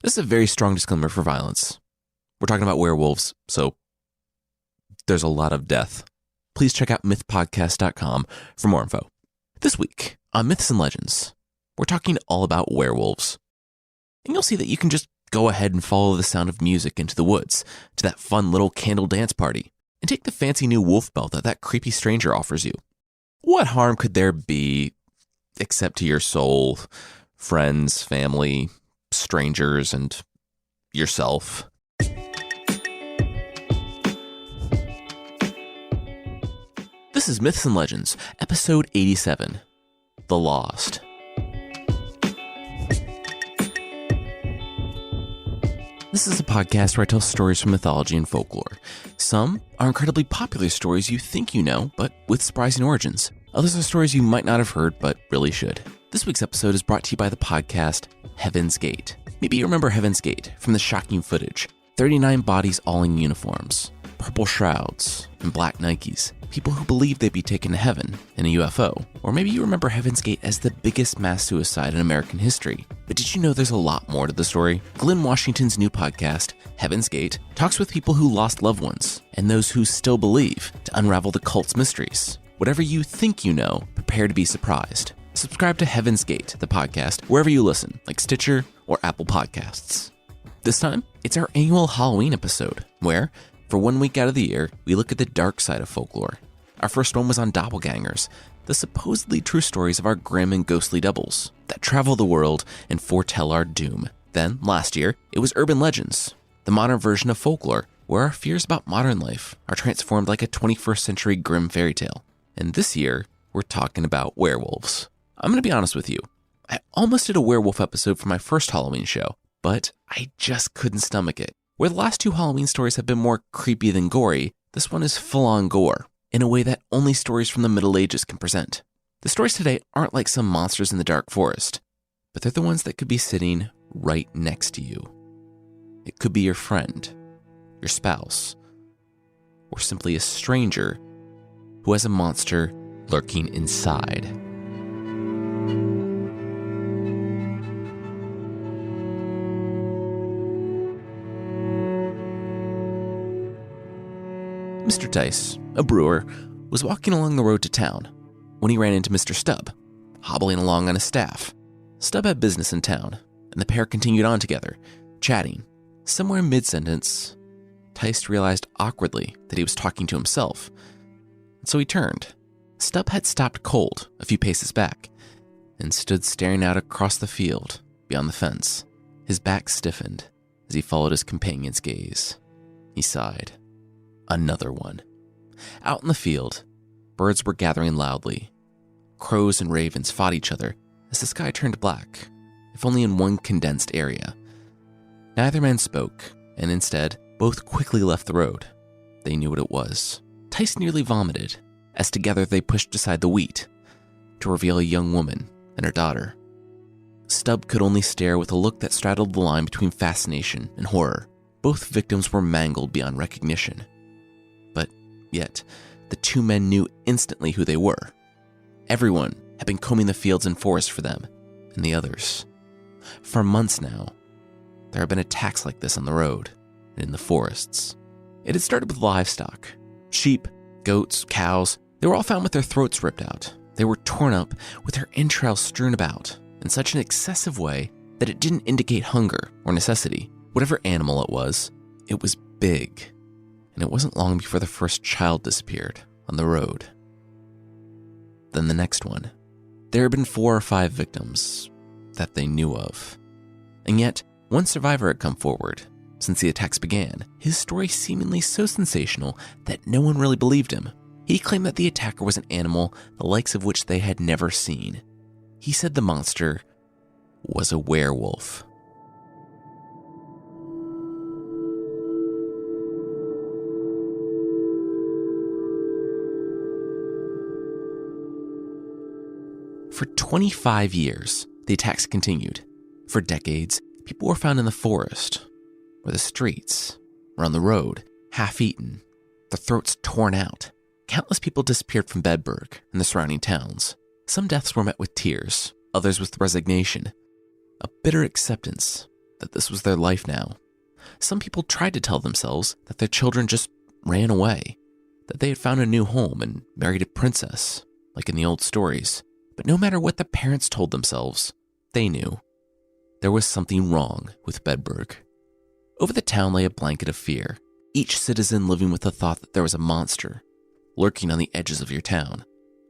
This is a very strong disclaimer for violence. We're talking about werewolves, so there's a lot of death. Please check out mythpodcast.com for more info. This week on Myths and Legends, we're talking all about werewolves. And you'll see that you can just go ahead and follow the sound of music into the woods to that fun little candle dance party and take the fancy new wolf belt that creepy stranger offers you. What harm could there be except to your soul, friends, family, strangers, and yourself? This is Myths and Legends, episode 87, The Lost. This is a podcast where I tell stories from mythology and folklore. Some are incredibly popular stories you think you know, but with surprising origins. Others are stories you might not have heard, but really should. This week's episode is brought to you by the podcast Heaven's Gate. Maybe you remember Heaven's Gate from the shocking footage. 39 bodies all in uniforms, purple shrouds, and black Nikes. People who believed they'd be taken to heaven in a UFO. Or maybe you remember Heaven's Gate as the biggest mass suicide in American history. But did you know there's a lot more to the story? Glenn Washington's new podcast, Heaven's Gate, talks with people who lost loved ones and those who still believe to unravel the cult's mysteries. Whatever you think you know, prepare to be surprised. Subscribe to Heaven's Gate, the podcast, wherever you listen, like Stitcher or Apple Podcasts. This time, it's our annual Halloween episode, where, for 1 week out of the year, we look at the dark side of folklore. Our first one was on doppelgangers, the supposedly true stories of our grim and ghostly doubles that travel the world and foretell our doom. Then, last year, it was urban legends, the modern version of folklore, where our fears about modern life are transformed like a 21st century grim fairy tale. And this year, we're talking about werewolves. I'm going to be honest with you. I almost did a werewolf episode for my first Halloween show, but I just couldn't stomach it. Where the last two Halloween stories have been more creepy than gory, this one is full-on gore, in a way that only stories from the Middle Ages can present. The stories today aren't like some monsters in the dark forest, but they're the ones that could be sitting right next to you. It could be your friend, your spouse, or simply a stranger who has a monster lurking inside. Mr. Tice, a brewer, was walking along the road to town when he ran into Mr. Stubb, hobbling along on his staff. Stubb had business in town, and the pair continued on together, chatting. Somewhere mid-sentence, Tice realized awkwardly that he was talking to himself, and so he turned. Stubb had stopped cold a few paces back and stood staring out across the field beyond the fence. His back stiffened as he followed his companion's gaze. He sighed. Another one. Out in the field, birds were gathering loudly. Crows and ravens fought each other as the sky turned black, if only in one condensed area. Neither man spoke, and instead, both quickly left the road. They knew what it was. Tice nearly vomited, as together they pushed aside the wheat to reveal a young woman and her daughter. Stubb could only stare with a look that straddled the line between fascination and horror. Both victims were mangled beyond recognition. But yet, the two men knew instantly who they were. Everyone had been combing the fields and forests for them and the others. For months now, there have been attacks like this on the road and in the forests. It had started with livestock. Sheep, goats, cows, they were all found with their throats ripped out. They were torn up with their entrails strewn about in such an excessive way that it didn't indicate hunger or necessity. Whatever animal it was big. And it wasn't long before the first child disappeared on the road. Then the next one. There had been 4 or 5 victims that they knew of. And yet, one survivor had come forward since the attacks began, his story seemingly so sensational that no one really believed him. He claimed that the attacker was an animal the likes of which they had never seen. He said the monster was a werewolf. For 25 years, the attacks continued. For decades, people were found in the forest, or the streets, or on the road, half-eaten, their throats torn out. Countless people disappeared from Bedburg and the surrounding towns. Some deaths were met with tears, others with resignation, a bitter acceptance that this was their life now. Some people tried to tell themselves that their children just ran away, that they had found a new home and married a princess, like in the old stories. But no matter what the parents told themselves, they knew there was something wrong with Bedburg. Over the town lay a blanket of fear, each citizen living with the thought that there was a monster lurking on the edges of your town,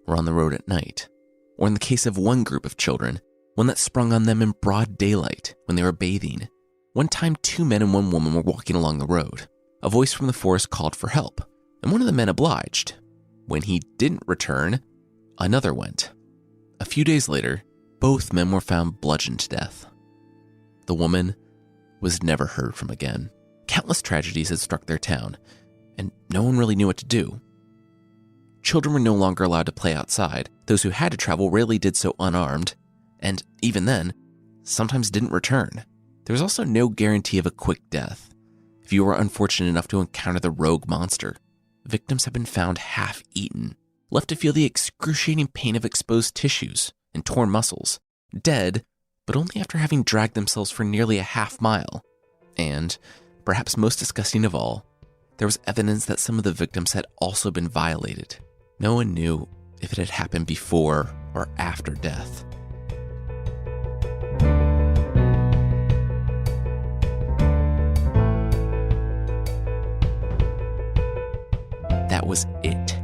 or on the road at night, or in the case of one group of children, one that sprung on them in broad daylight when they were bathing. One time, 2 men and 1 woman were walking along the road. A voice from the forest called for help, and one of the men obliged. When he didn't return, another went. A few days later, both men were found bludgeoned to death. The woman was never heard from again. Countless tragedies had struck their town, and no one really knew what to do. Children were no longer allowed to play outside. Those who had to travel rarely did so unarmed, and even then, sometimes didn't return. There was also no guarantee of a quick death. If you were unfortunate enough to encounter the rogue monster, victims have been found half-eaten, left to feel the excruciating pain of exposed tissues and torn muscles, dead, but only after having dragged themselves for nearly a half-mile. And, perhaps most disgusting of all, there was evidence that some of the victims had also been violated. No one knew if it had happened before or after death. That was it.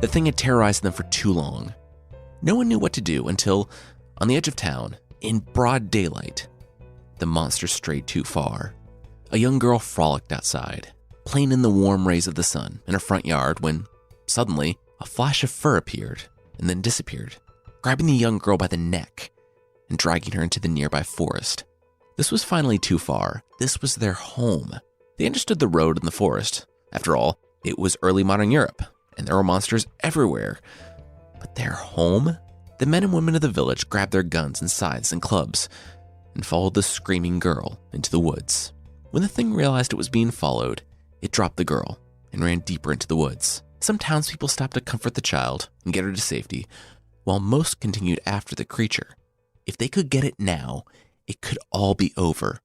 The thing had terrorized them for too long. No one knew what to do until, on the edge of town, in broad daylight, the monster strayed too far. A young girl frolicked outside, playing in the warm rays of the sun in her front yard when, suddenly, a flash of fur appeared and then disappeared, grabbing the young girl by the neck and dragging her into the nearby forest. This was finally too far. This was their home. They understood the road and the forest. After all, it was early modern Europe, and there were monsters everywhere. But their home? The men and women of the village grabbed their guns and scythes and clubs and followed the screaming girl into the woods. When the thing realized it was being followed, it dropped the girl and ran deeper into the woods. Some townspeople stopped to comfort the child and get her to safety, while most continued after the creature. If they could get it now, it could all be over,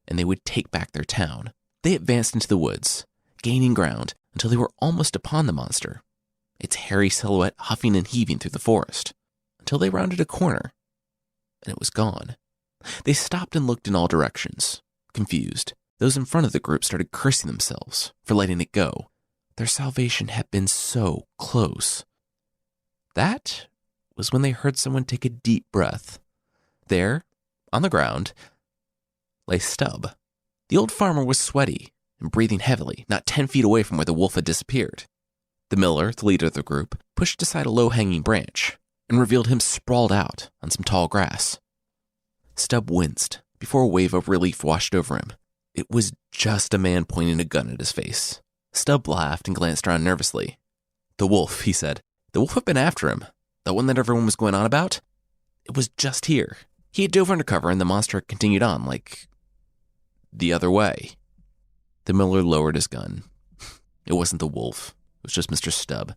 and they would take back their town. They advanced into the woods, gaining ground until they were almost upon the monster, its hairy silhouette huffing and heaving through the forest, until they rounded a corner, and it was gone. They stopped and looked in all directions, confused. Those in front of the group started cursing themselves for letting it go. Their salvation had been so close. That was when they heard someone take a deep breath. There, on the ground, lay Stub. The old farmer was sweaty and breathing heavily, not 10 feet away from where the wolf had disappeared. The miller, the leader of the group, pushed aside a low-hanging branch and revealed him sprawled out on some tall grass. Stub winced before a wave of relief washed over him. It was just a man pointing a gun at his face. Stub laughed and glanced around nervously. "The wolf," he said. "The wolf had been after him. The one that everyone was going on about? It was just here." He had dove under cover and the monster continued on, like the other way. The miller lowered his gun. It wasn't the wolf. It was just Mr. Stub.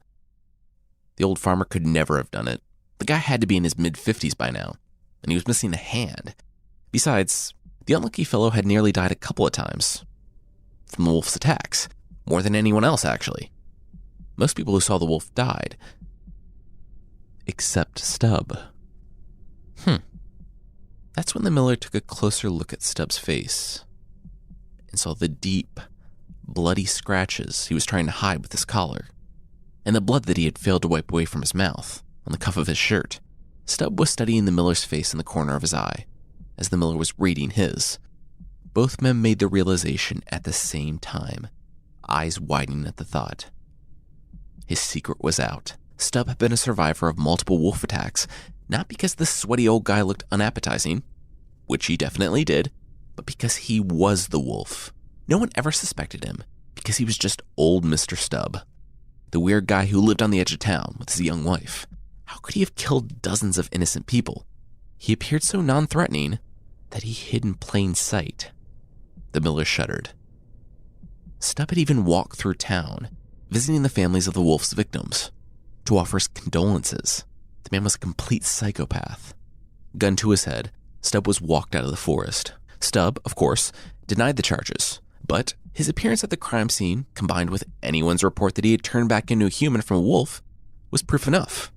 The old farmer could never have done it. The guy had to be in his mid-50s by now, and he was missing a hand. Besides, the unlucky fellow had nearly died a couple of times from the wolf's attacks. More than anyone else, actually. Most people who saw the wolf died. Except Stub. That's when the miller took a closer look at Stub's face and saw the deep, bloody scratches he was trying to hide with his collar, and the blood that he had failed to wipe away from his mouth on the cuff of his shirt. Stub was studying the miller's face in the corner of his eye, as the miller was reading his. Both men made the realization at the same time, eyes widening at the thought. His secret was out. Stub had been a survivor of multiple wolf attacks, not because the sweaty old guy looked unappetizing, which he definitely did, but because he was the wolf. No one ever suspected him, because he was just old Mr. Stub, the weird guy who lived on the edge of town with his young wife. How could he have killed dozens of innocent people? He appeared so non-threatening that he hid in plain sight. The miller shuddered. Stub had even walked through town, visiting the families of the wolf's victims, to offer his condolences. The man was a complete psychopath. Gun to his head, Stub was walked out of the forest. Stubb, of course, denied the charges, but his appearance at the crime scene, combined with anyone's report that he had turned back into a human from a wolf, was proof enough.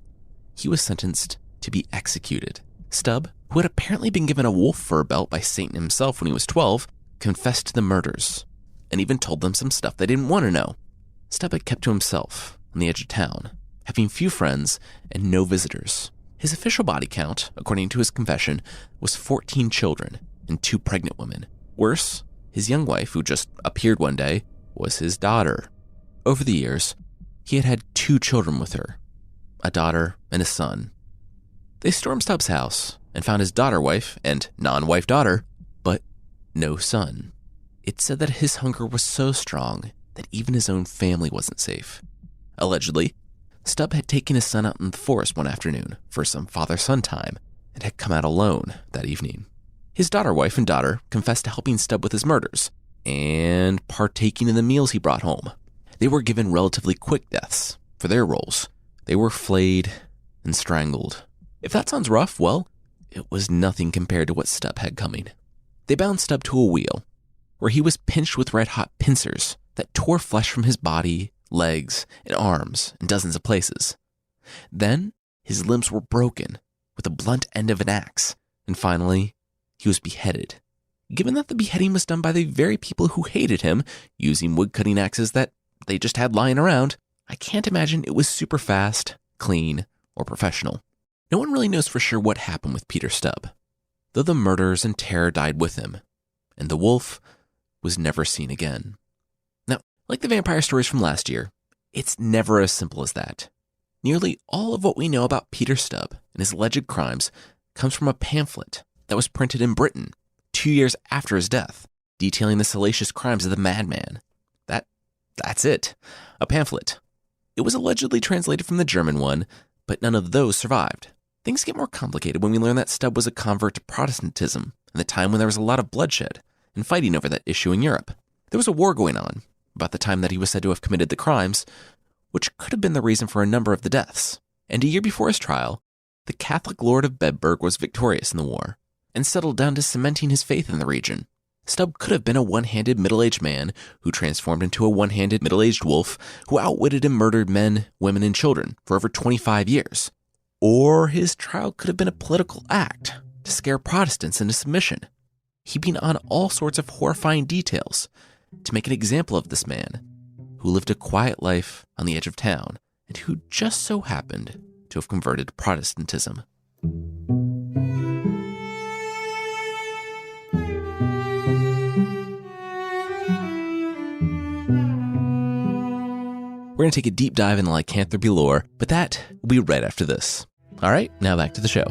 He was sentenced to be executed. Stubb, who had apparently been given a wolf fur belt by Satan himself when he was 12, confessed to the murders, and even told them some stuff they didn't want to know. Stubb had kept to himself on the edge of town, having few friends and no visitors. His official body count, according to his confession, was 14 children and 2 pregnant women. Worse, his young wife, who just appeared one day, was his daughter. Over the years, he had had 2 children with her, a daughter and a son. They stormed Stubb's house and found his daughter-wife and non-wife daughter, but no son. It said that his hunger was so strong that even his own family wasn't safe. Allegedly, Stubb had taken his son out in the forest one afternoon for some father-son time and had come out alone that evening. His daughter-wife and daughter confessed to helping Stubb with his murders and partaking in the meals he brought home. They were given relatively quick deaths for their roles. They were flayed and strangled. If that sounds rough, well, it was nothing compared to what Stubb had coming. They bound Stubb to a wheel, where he was pinched with red-hot pincers that tore flesh from his body, legs, and arms in dozens of places. Then, his limbs were broken with the blunt end of an axe, and finally, he was beheaded. Given that the beheading was done by the very people who hated him, using wood-cutting axes that they just had lying around, I can't imagine it was super fast, clean, or professional. No one really knows for sure what happened with Peter Stubb, though the murders and terror died with him, and the wolf was never seen again. Now, like the vampire stories from last year, it's never as simple as that. Nearly all of what we know about Peter Stubb and his alleged crimes comes from a pamphlet that was printed in Britain 2 years after his death, detailing the salacious crimes of the madman. That's it, a pamphlet. It was allegedly translated from the German one, but none of those survived. Things get more complicated when we learn that Stubb was a convert to Protestantism in the time when there was a lot of bloodshed and fighting over that issue in Europe. There was a war going on about the time that he was said to have committed the crimes, which could have been the reason for a number of the deaths. And a year before his trial, the Catholic Lord of Bedburg was victorious in the war and settled down to cementing his faith in the region. Stubb could have been a one-handed middle-aged man who transformed into a one-handed middle-aged wolf who outwitted and murdered men, women, and children for over 25 years. Or his trial could have been a political act to scare Protestants into submission, heaping on all sorts of horrifying details to make an example of this man who lived a quiet life on the edge of town and who just so happened to have converted to Protestantism. We're going to take a deep dive into lycanthropy lore, but that will be right after this. All right, now back to the show.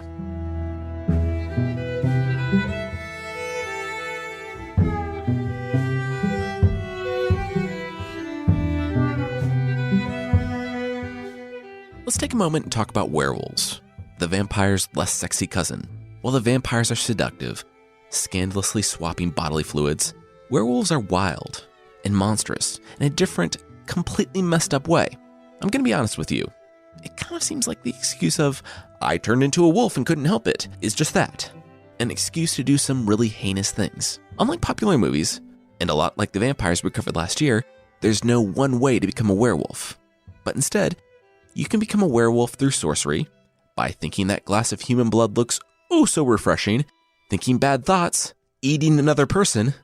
Let's take a moment and talk about werewolves, the vampire's less sexy cousin. While the vampires are seductive, scandalously swapping bodily fluids, werewolves are wild and monstrous in a different, completely messed up way. I'm going to be honest with you. It kind of seems like the excuse of, I turned into a wolf and couldn't help it, is just that. An excuse to do some really heinous things. Unlike popular movies, and a lot like the vampires we covered last year, there's no one way to become a werewolf. But instead, you can become a werewolf through sorcery, by thinking that glass of human blood looks oh so refreshing, thinking bad thoughts, eating another person,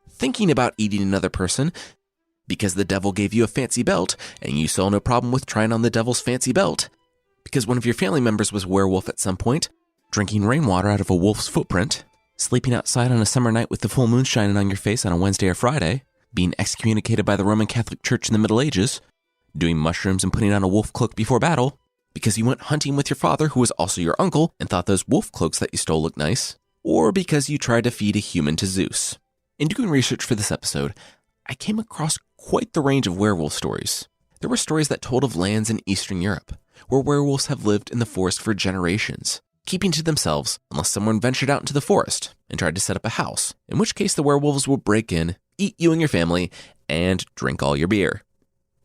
thinking about eating another person, because the devil gave you a fancy belt and you saw no problem with trying on the devil's fancy belt, because one of your family members was a werewolf at some point, drinking rainwater out of a wolf's footprint, sleeping outside on a summer night with the full moon shining on your face on a Wednesday or Friday, being excommunicated by the Roman Catholic Church in the Middle Ages, doing mushrooms and putting on a wolf cloak before battle, because you went hunting with your father who was also your uncle and thought those wolf cloaks that you stole looked nice, or because you tried to feed a human to Zeus. In doing research for this episode, I came across quite the range of werewolf stories. There were stories that told of lands in Eastern Europe, where werewolves have lived in the forest for generations, keeping to themselves unless someone ventured out into the forest and tried to set up a house, in which case the werewolves will break in, eat you and your family, and drink all your beer.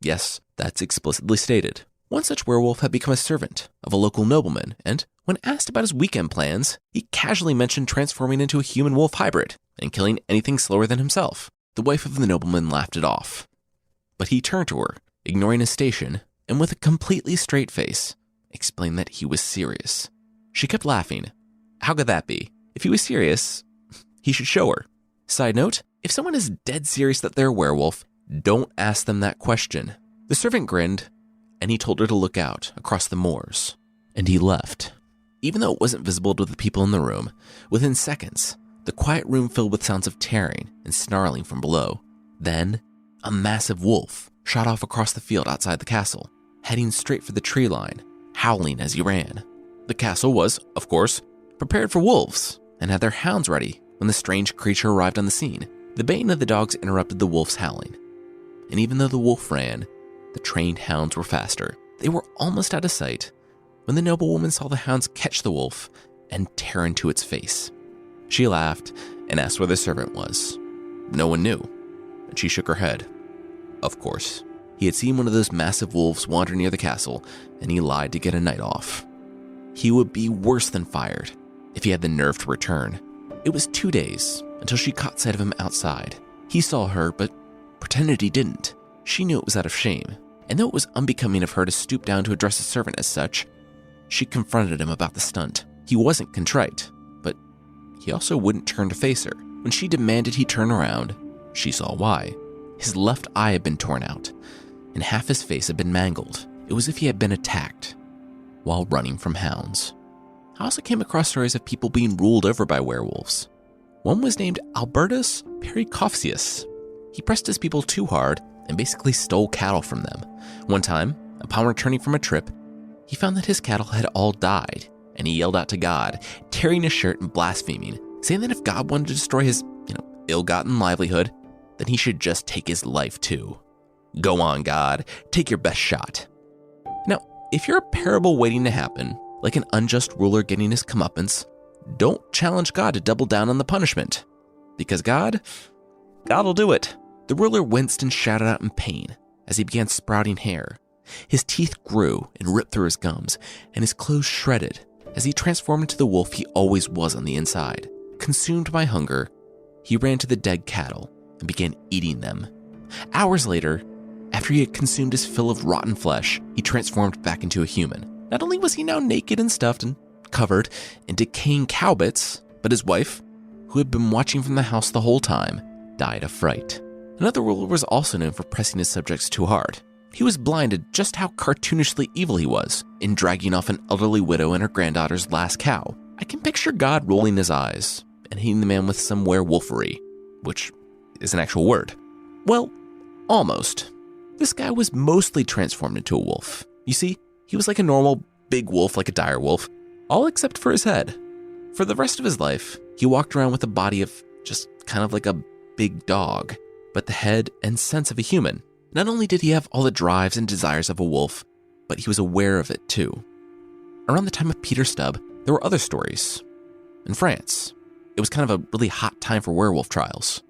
Yes, that's explicitly stated. One such werewolf had become a servant of a local nobleman and When asked about his weekend plans, he casually mentioned transforming into a human-wolf hybrid and killing anything slower than himself. The wife of the nobleman laughed it off. But he turned to her, ignoring his station, and with a completely straight face, explained that he was serious. She kept laughing. How could that be? If he was serious, he should show her. Side note, if someone is dead serious that they're a werewolf, don't ask them that question. The servant grinned, and he told her to look out across the moors. And he left. Even though it wasn't visible to the people in the room, within seconds, the quiet room filled with sounds of tearing and snarling from below. Then, a massive wolf shot off across the field outside the castle, heading straight for the tree line, howling as he ran. The castle was, of course, prepared for wolves and had their hounds ready when the strange creature arrived on the scene. The baying of the dogs interrupted the wolf's howling. And even though the wolf ran, the trained hounds were faster. They were almost out of sight when the noblewoman saw the hounds catch the wolf and tear into its face. She laughed and asked where the servant was. No one knew, and she shook her head. Of course, he had seen one of those massive wolves wander near the castle, and he lied to get a night off. He would be worse than fired if he had the nerve to return. It was 2 days until she caught sight of him outside. He saw her, but pretended he didn't. She knew it was out of shame, and though it was unbecoming of her to stoop down to address a servant as such, she confronted him about the stunt. He wasn't contrite, but he also wouldn't turn to face her. When she demanded he turn around, she saw why. His left eye had been torn out, and half his face had been mangled. It was as if he had been attacked while running from hounds. I also came across stories of people being ruled over by werewolves. One was named Albertus Pericopsius. He pressed his people too hard and basically stole cattle from them. One time, upon returning from a trip, he found that his cattle had all died, and he yelled out to God, tearing his shirt and blaspheming, saying that if God wanted to destroy his, ill-gotten livelihood, then he should just take his life too. Go on, God, take your best shot. Now, if you're a parable waiting to happen, like an unjust ruler getting his comeuppance, don't challenge God to double down on the punishment, because God will do it. The ruler winced and shouted out in pain as he began sprouting hair. His teeth grew and ripped through his gums, and his clothes shredded as he transformed into the wolf he always was on the inside. Consumed by hunger, he ran to the dead cattle and began eating them. Hours later, after he had consumed his fill of rotten flesh, he transformed back into a human. Not only was he now naked and stuffed and covered in decaying cow bits, but his wife, who had been watching from the house the whole time, died of fright. Another ruler was also known for pressing his subjects too hard. He was blinded just how cartoonishly evil he was in dragging off an elderly widow and her granddaughter's last cow. I can picture God rolling his eyes and hitting the man with some werewolfery, which is an actual word. Well, almost. This guy was mostly transformed into a wolf. You see, he was like a normal big wolf, like a dire wolf, all except for his head. For the rest of his life, he walked around with a body of just kind of like a big dog, but the head and sense of a human. Not only did he have all the drives and desires of a wolf, but he was aware of it too. Around the time of Peter Stubb, there were other stories. In France, it was kind of a really hot time for werewolf trials,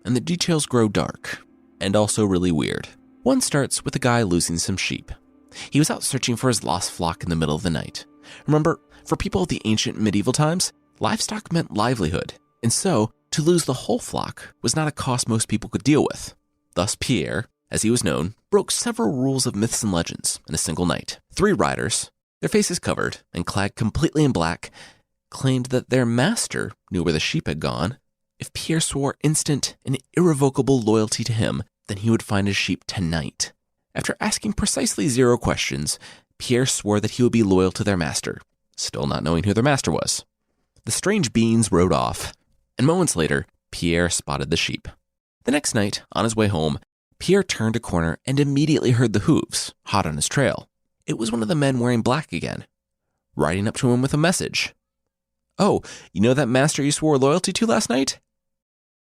and the details grow dark and also really weird. One starts with a guy losing some sheep. He was out searching for his lost flock in the middle of the night. Remember, for people of the ancient medieval times, livestock meant livelihood, and so to lose the whole flock was not a cost most people could deal with. Thus Pierre, as he was known, broke several rules of myths and legends in a single night. 3 riders, their faces covered and clad completely in black, claimed that their master knew where the sheep had gone. If Pierre swore instant and irrevocable loyalty to him, then he would find his sheep tonight. After asking precisely 0 questions, Pierre swore that he would be loyal to their master, still not knowing who their master was. The strange beings rode off, and moments later, Pierre spotted the sheep. The next night, on his way home, Pierre turned a corner and immediately heard the hooves, hot on his trail. It was one of the men wearing black again, riding up to him with a message. "Oh, you know that master you swore loyalty to last night?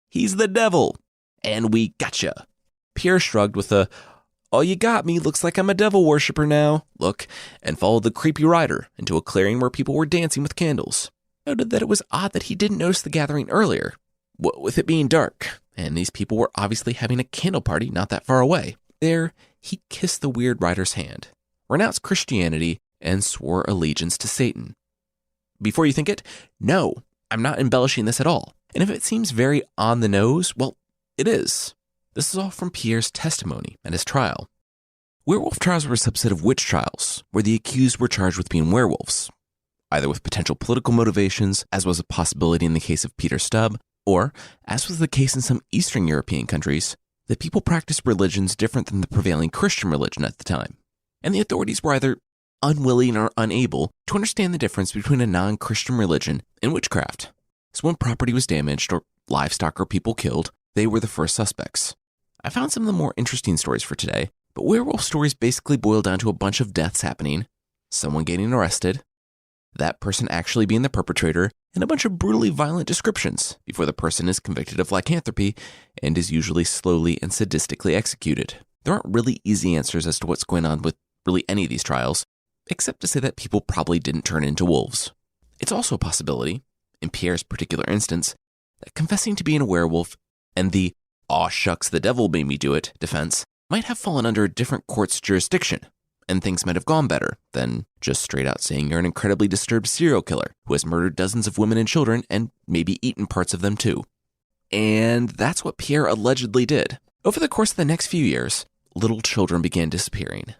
He's the devil, and we gotcha." Pierre shrugged with a, "Oh, you got me, looks like I'm a devil worshiper now," look, and followed the creepy rider into a clearing where people were dancing with candles. Noted that it was odd that he didn't notice the gathering earlier, with it being dark, and these people were obviously having a candle party not that far away. There, he kissed the weird rider's hand, renounced Christianity, and swore allegiance to Satan. before you think it, no, I'm not embellishing this at all. And if it seems very on the nose, well, it is. This is all from Pierre's testimony at his trial. Werewolf trials were a subset of witch trials, where the accused were charged with being werewolves, either with potential political motivations, as was a possibility in the case of Peter Stubb, or, as was the case in some Eastern European countries, that people practiced religions different than the prevailing Christian religion at the time. And the authorities were either unwilling or unable to understand the difference between a non-Christian religion and witchcraft. So when property was damaged or livestock or people killed, they were the first suspects. I found some of the more interesting stories for today, but werewolf stories basically boil down to a bunch of deaths happening, someone getting arrested, that person actually being the perpetrator, and a bunch of brutally violent descriptions before the person is convicted of lycanthropy and is usually slowly and sadistically executed. There aren't really easy answers as to what's going on with really any of these trials, except to say that people probably didn't turn into wolves. It's also a possibility, in Pierre's particular instance, that confessing to being a werewolf and the "aw shucks, the devil made me do it" defense might have fallen under a different court's jurisdiction, and things might have gone better than just straight out saying you're an incredibly disturbed serial killer who has murdered dozens of women and children and maybe eaten parts of them too. And that's what Pierre allegedly did. Over the course of the next few years, little children began disappearing.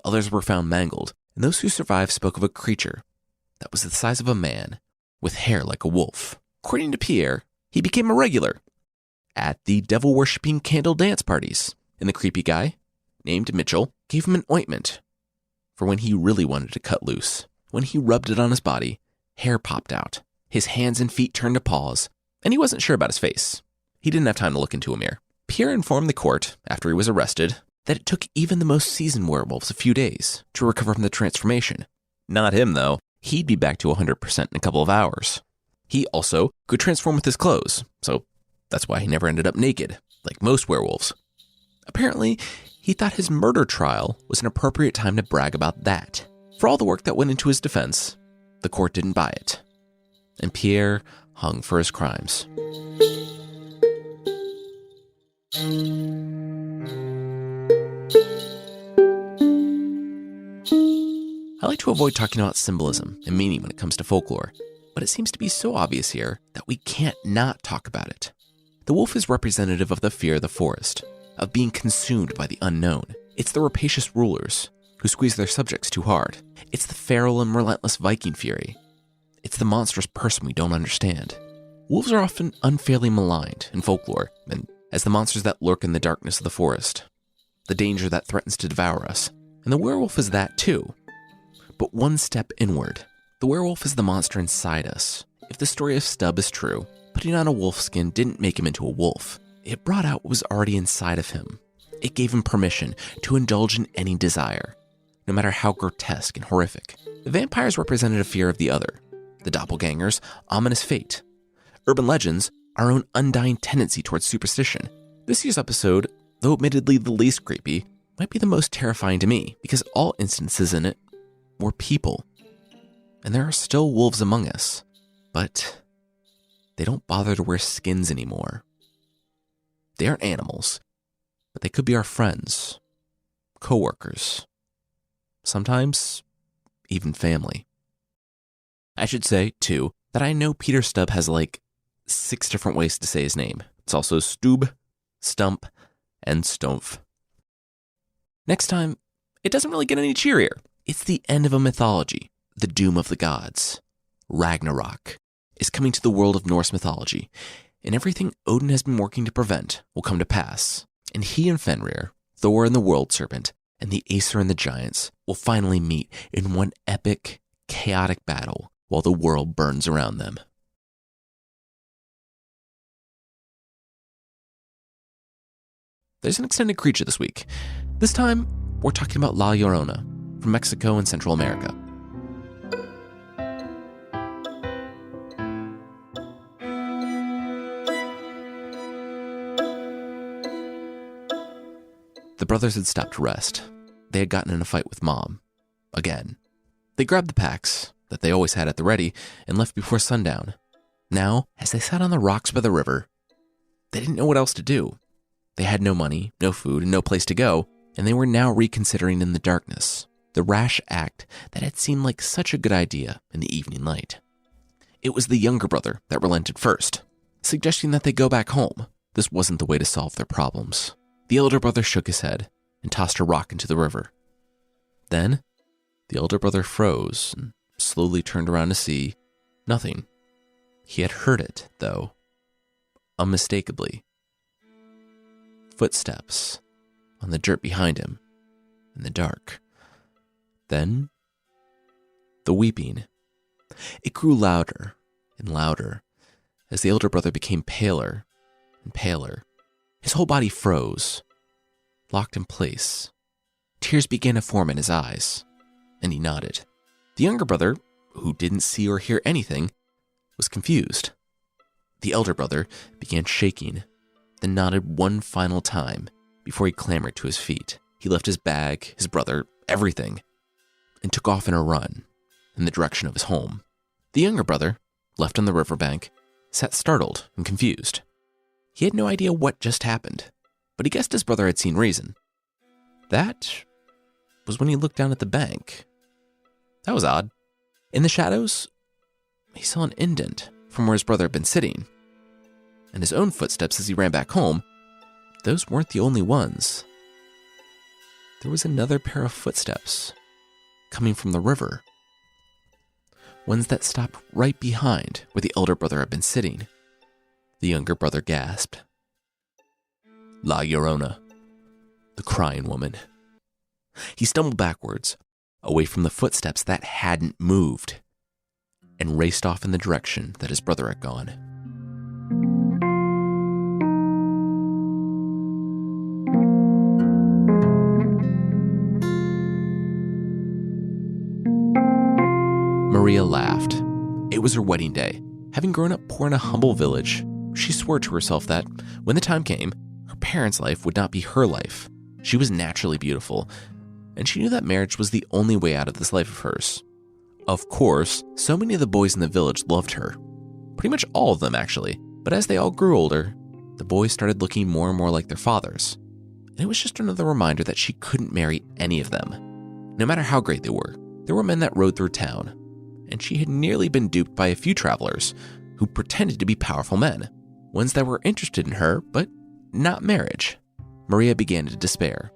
Others were found mangled, and those who survived spoke of a creature that was the size of a man with hair like a wolf. According to Pierre, he became a regular at the devil-worshipping candle dance parties, and the creepy guy, named Mitchell, gave him an ointment for when he really wanted to cut loose. When he rubbed it on his body, hair popped out, his hands and feet turned to paws, and he wasn't sure about his face. He didn't have time to look into a mirror. Pierre informed the court, after he was arrested, that it took even the most seasoned werewolves a few days to recover from the transformation. Not him, though. He'd be back to 100% in a couple of hours. He also could transform with his clothes, so that's why he never ended up naked, like most werewolves. Apparently, he thought his murder trial was an appropriate time to brag about that. For all the work that went into his defense, the court didn't buy it, and Pierre hung for his crimes. I like to avoid talking about symbolism and meaning when it comes to folklore, but it seems to be so obvious here that we can't not talk about it. The wolf is representative of the fear of the forest, of being consumed by the unknown. It's the rapacious rulers who squeeze their subjects too hard. It's the feral and relentless Viking fury. It's the monstrous person we don't understand. Wolves are often unfairly maligned in folklore and as the monsters that lurk in the darkness of the forest, the danger that threatens to devour us. And the werewolf is that too. But one step inward. The werewolf is the monster inside us. If the story of Stubb is true, putting on a wolf skin didn't make him into a wolf. It brought out what was already inside of him. It gave him permission to indulge in any desire, no matter how grotesque and horrific. The vampires represented a fear of the other, the doppelganger's ominous fate. Urban legends, our own undying tendency towards superstition. This year's episode, though admittedly the least creepy, might be the most terrifying to me because all instances in it were people. And there are still wolves among us, but they don't bother to wear skins anymore. They aren't animals, but they could be our friends, co-workers, sometimes even family. I should say, too, that I know Peter Stubb has like 6 different ways to say his name. It's also Stub, Stump, and Stumpf. Next time, it doesn't really get any cheerier. It's the end of a mythology, the doom of the gods. Ragnarok is coming to the world of Norse mythology, and everything Odin has been working to prevent will come to pass. And he and Fenrir, Thor and the World Serpent, and the Aesir and the Giants will finally meet in one epic, chaotic battle while the world burns around them. There's an extended creature this week. This time, we're talking about La Llorona from Mexico and Central America. The brothers had stopped to rest. They had gotten in a fight with Mom. Again. They grabbed the packs that they always had at the ready and left before sundown. Now, as they sat on the rocks by the river, they didn't know what else to do. They had no money, no food, and no place to go, and they were now reconsidering in the darkness the rash act that had seemed like such a good idea in the evening light. It was the younger brother that relented first, suggesting that they go back home. This wasn't the way to solve their problems. The elder brother shook his head and tossed a rock into the river. Then, the elder brother froze and slowly turned around to see nothing. He had heard it, though, unmistakably. Footsteps on the dirt behind him in the dark. Then, the weeping. It grew louder and louder as the elder brother became paler and paler. His whole body froze, locked in place. Tears began to form in his eyes, and he nodded. The younger brother, who didn't see or hear anything, was confused. The elder brother began shaking, then nodded one final time before he clambered to his feet. He left his bag, his brother, everything, and took off in a run in the direction of his home. The younger brother, left on the riverbank, sat startled and confused. He had no idea what just happened, but he guessed his brother had seen reason. That was when he looked down at the bank. That was odd. In the shadows, he saw an indent from where his brother had been sitting, and his own footsteps as he ran back home. Those weren't the only ones. There was another pair of footsteps coming from the river. Ones that stopped right behind where the elder brother had been sitting. The younger brother gasped. La Llorona, the crying woman. He stumbled backwards, away from the footsteps that hadn't moved, and raced off in the direction that his brother had gone. Maria laughed. It was her wedding day. Having grown up poor in a humble village, she swore to herself that, when the time came, her parents' life would not be her life. She was naturally beautiful, and she knew that marriage was the only way out of this life of hers. Of course, so many of the boys in the village loved her. Pretty much all of them, actually. But as they all grew older, the boys started looking more and more like their fathers. And it was just another reminder that she couldn't marry any of them. No matter how great they were, there were men that rode through town, and she had nearly been duped by a few travelers who pretended to be powerful men, ones that were interested in her, but not marriage. Maria began to despair,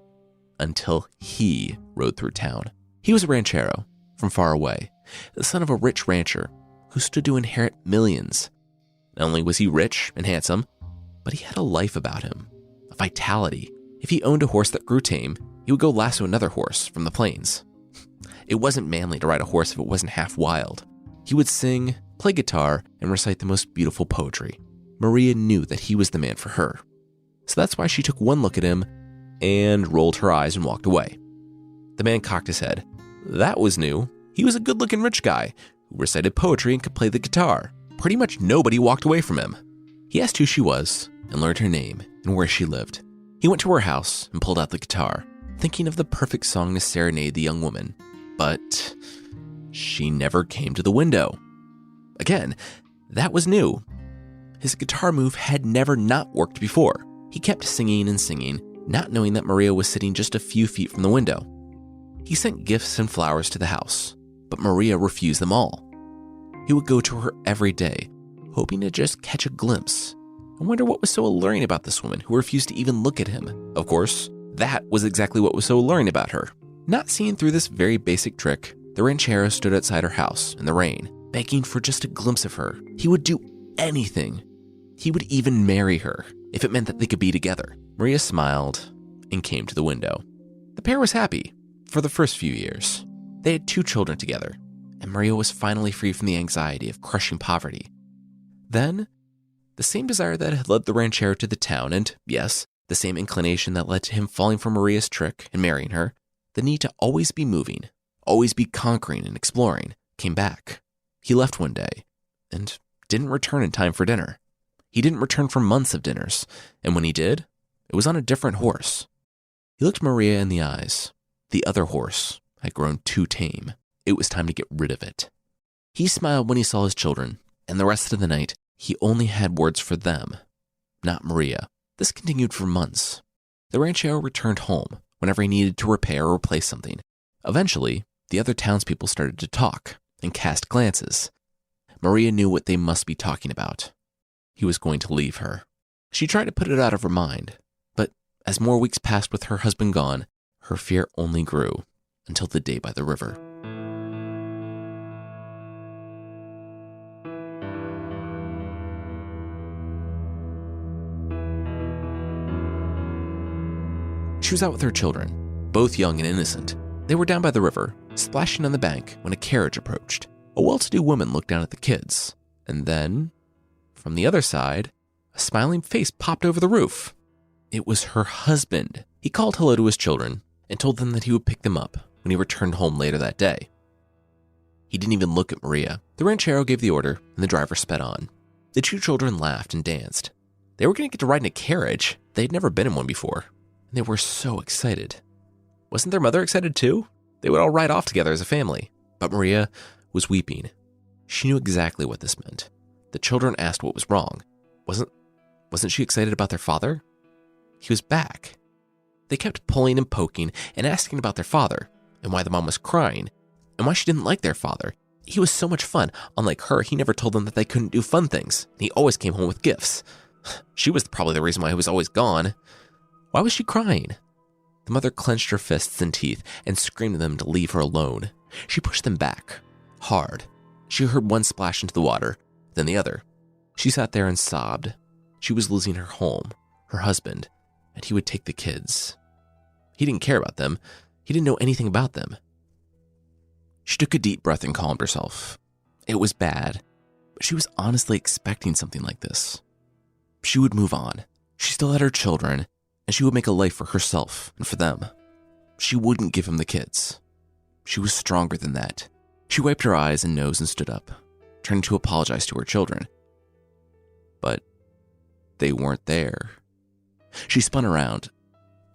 until he rode through town. He was a ranchero from far away, the son of a rich rancher who stood to inherit millions. Not only was he rich and handsome, but he had a life about him, a vitality. If he owned a horse that grew tame, he would go lasso another horse from the plains. It wasn't manly to ride a horse if it wasn't half wild. He would sing, play guitar, and recite the most beautiful poetry. Maria knew that he was the man for her. So that's why she took one look at him and rolled her eyes and walked away. The man cocked his head. That was new. He was a good-looking rich guy who recited poetry and could play the guitar. Pretty much nobody walked away from him. He asked who she was and learned her name and where she lived. He went to her house and pulled out the guitar, thinking of the perfect song to serenade the young woman. But she never came to the window. Again, that was new. His guitar move had never not worked before. He kept singing and singing, not knowing that Maria was sitting just a few feet from the window. He sent gifts and flowers to the house, but Maria refused them all. He would go to her every day, hoping to just catch a glimpse and wonder what was so alluring about this woman who refused to even look at him. Of course, that was exactly what was so alluring about her. Not seeing through this very basic trick, the ranchero stood outside her house in the rain, begging for just a glimpse of her. He would do anything. He would even marry her if it meant that they could be together. Maria smiled and came to the window. The pair was happy for the first few years. They had 2 children together, and Maria was finally free from the anxiety of crushing poverty. Then, the same desire that had led the ranchero to the town, and yes, the same inclination that led to him falling for Maria's trick and marrying her, the need to always be moving, always be conquering and exploring, came back. He left one day and didn't return in time for dinner. He didn't return for months of dinners, and when he did, it was on a different horse. He looked Maria in the eyes. The other horse had grown too tame. It was time to get rid of it. He smiled when he saw his children, and the rest of the night, he only had words for them, not Maria. This continued for months. The ranchero returned home whenever he needed to repair or replace something. Eventually, the other townspeople started to talk and cast glances. Maria knew what they must be talking about. He was going to leave her. She tried to put it out of her mind, but as more weeks passed with her husband gone, her fear only grew until the day by the river. She was out with her children, both young and innocent. They were down by the river, splashing on the bank when a carriage approached. A well-to-do woman looked down at the kids, and then, from the other side, a smiling face popped over the roof. It was her husband. He called hello to his children and told them that he would pick them up when he returned home later that day. He didn't even look at Maria. The ranchero gave the order, and the driver sped on. The two children laughed and danced. They were going to get to ride in a carriage. They had never been in one before. They were so excited. Wasn't their mother excited too? They would all ride off together as a family. But Maria was weeping. She knew exactly what this meant. The children asked what was wrong. Wasn't she excited about their father? He was back. They kept pulling and poking and asking about their father, and why the mom was crying, and why she didn't like their father. He was so much fun. Unlike her, he never told them that they couldn't do fun things. He always came home with gifts. She was probably the reason why he was always gone. Why was she crying? The mother clenched her fists and teeth and screamed at them to leave her alone. She pushed them back, hard. She heard one splash into the water, then the other. She sat there and sobbed. She was losing her home, her husband, and he would take the kids. He didn't care about them. He didn't know anything about them. She took a deep breath and calmed herself. It was bad, but she was honestly expecting something like this. She would move on. She still had her children, and she would make a life for herself and for them. She wouldn't give him the kids. She was stronger than that. She wiped her eyes and nose and stood up, trying to apologize to her children. But they weren't there. She spun around.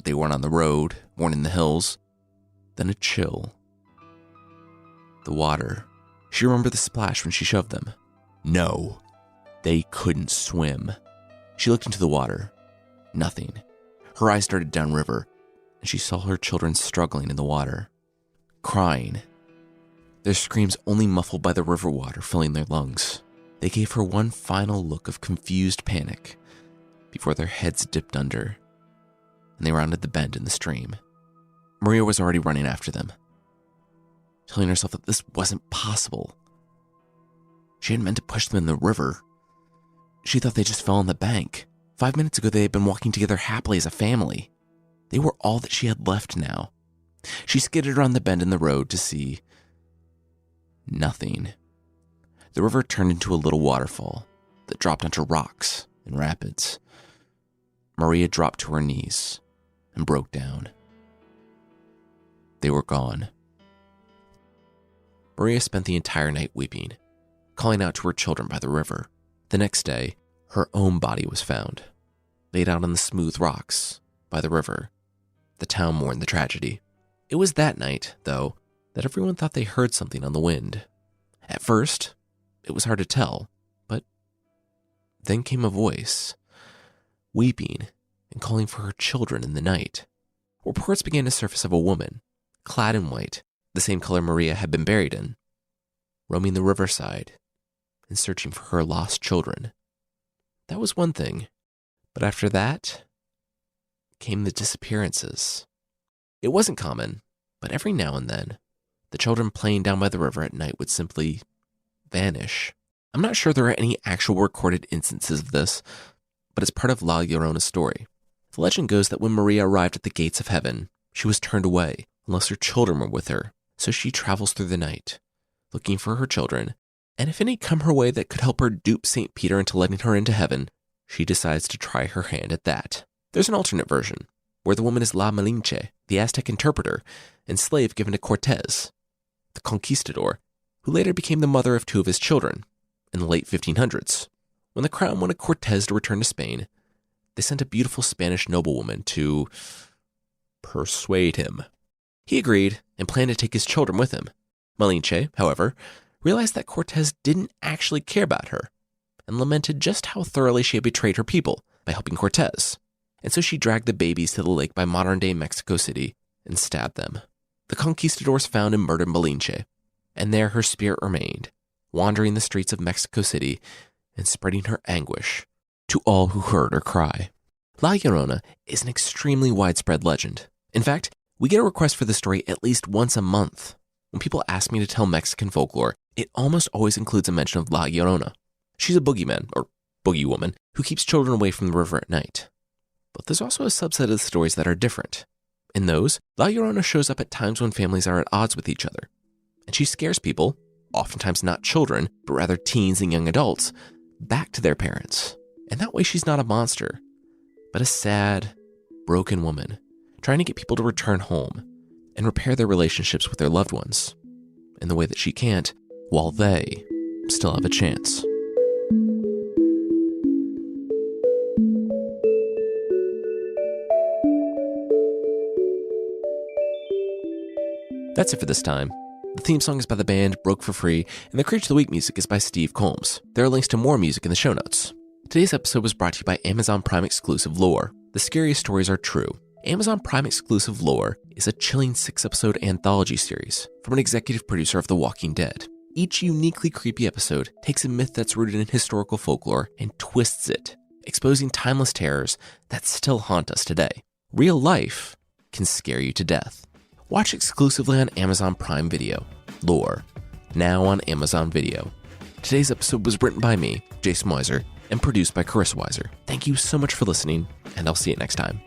They weren't on the road, weren't in the hills. Then a chill. The water. She remembered the splash when she shoved them. No, they couldn't swim. She looked into the water. Nothing. Her eyes darted downriver, and she saw her children struggling in the water, crying, their screams only muffled by the river water filling their lungs. They gave her one final look of confused panic before their heads dipped under, and they rounded the bend in the stream. Maria was already running after them, telling herself that this wasn't possible. She hadn't meant to push them in the river. She thought they just fell on the bank. 5 minutes ago, they had been walking together happily as a family. They were all that she had left now. She skidded around the bend in the road to see nothing. The river turned into a little waterfall that dropped onto rocks and rapids. Maria dropped to her knees and broke down. They were gone. Maria spent the entire night weeping, calling out to her children by the river. The next day, her own body was found, laid out on the smooth rocks by the river. The town mourned the tragedy. It was that night, though, that everyone thought they heard something on the wind. At first, it was hard to tell, but then came a voice, weeping and calling for her children in the night. Reports began to surface of a woman, clad in white, the same color Maria had been buried in, roaming the riverside and searching for her lost children. That was one thing, but after that came the disappearances. It wasn't common, but every now and then, the children playing down by the river at night would simply vanish. I'm not sure there are any actual recorded instances of this, but it's part of La Llorona's story. The legend goes that when Maria arrived at the gates of heaven, she was turned away unless her children were with her, so she travels through the night, looking for her children, and if any come her way that could help her dupe St. Peter into letting her into heaven, she decides to try her hand at that. There's an alternate version, where the woman is La Malinche, the Aztec interpreter and slave given to Cortez, the conquistador, who later became the mother of two of his children in the late 1500s. When the crown wanted Cortez to return to Spain, they sent a beautiful Spanish noblewoman to persuade him. He agreed and planned to take his children with him. Malinche, however, realized that Cortez didn't actually care about her and lamented just how thoroughly she had betrayed her people by helping Cortez. And so she dragged the babies to the lake by modern-day Mexico City and stabbed them. The conquistadors found and murdered Malinche, and there her spirit remained, wandering the streets of Mexico City and spreading her anguish to all who heard her cry. La Llorona is an extremely widespread legend. In fact, we get a request for the story at least once a month. When people ask me to tell Mexican folklore, it almost always includes a mention of La Llorona. She's a boogeyman, or boogie woman, who keeps children away from the river at night. But there's also a subset of the stories that are different. In those, La Llorona shows up at times when families are at odds with each other. And she scares people, oftentimes not children, but rather teens and young adults, back to their parents. And that way she's not a monster, but a sad, broken woman, trying to get people to return home and repair their relationships with their loved ones in the way that she can't, while they still have a chance. That's it for this time. The theme song is by the band Broke for Free, and the Creature of the Week music is by Steve Combs. There are links to more music in the show notes. Today's episode was brought to you by Amazon Prime exclusive Lore. The Scariest Stories Are True. Amazon Prime exclusive Lore is a chilling 6-episode anthology series from an executive producer of The Walking Dead. Each uniquely creepy episode takes a myth that's rooted in historical folklore and twists it, exposing timeless terrors that still haunt us today. Real life can scare you to death. Watch exclusively on Amazon Prime Video. Lore, now on Amazon Video. Today's episode was written by me, Jason Weiser, and produced by Carissa Weiser. Thank you so much for listening, and I'll see you next time.